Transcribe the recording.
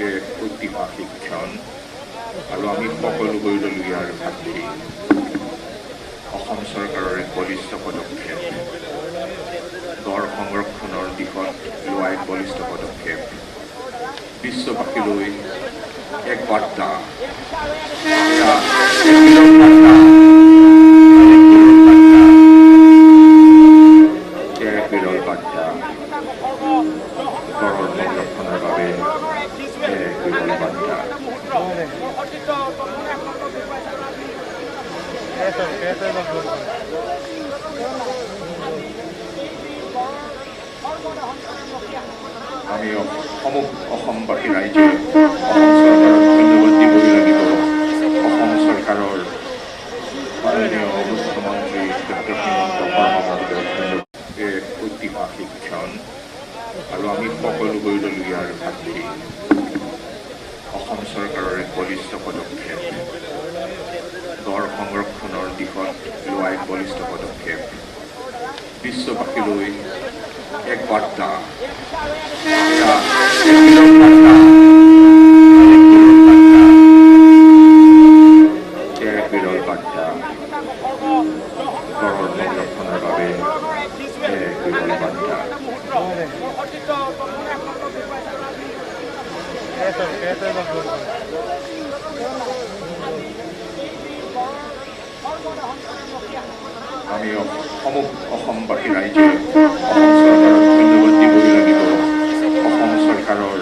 এক ঐতিহাসিক ক্ষণ আৰু আমি সকলো কৰিবলগীয়াৰ ভাতৃ অসম চৰকাৰৰ এক বলিষ্ঠ পদক্ষেপ গড় সংৰক্ষণৰ দিশত লোৱা এক বলিষ্ঠ পদক্ষেপ বিশ্ববাসীলৈ এক বাৰ্তা বিৰল বাৰ্তা গড়ৰ সংৰক্ষণৰ বাবে এক বিৰল বাৰ্তা আমি অসমবাসী ৰাইজে অসম চৰকাৰক ধন্যবাদ দিবই লাগিব। অসম চৰকাৰৰ মাননীয় মুখ্যমন্ত্ৰী ডক্টৰ হিমন্ত শৰ্মা মহোদয়ক এক ঐতিহাসিক ক্ষণ আৰু আমি সকলো কৰিবলগীয়াৰ ভাতৃ অসম চৰকাৰৰ এক বলিষ্ঠ পদক্ষেপ গড় সংৰক্ষণৰ দিশত লোৱা এক বলিষ্ঠ পদক্ষেপ বিশ্ববাসীলৈ এক বাৰ্তা বিৰল বাৰ্তা গড়ৰ সংৰক্ষণৰ বাবে এক বিৰল বাৰ্তা আমি অসমবাসী ৰাইজে অসম চৰকাৰক ধন্যবাদ দিবই লাগিব। অসম চৰকাৰৰ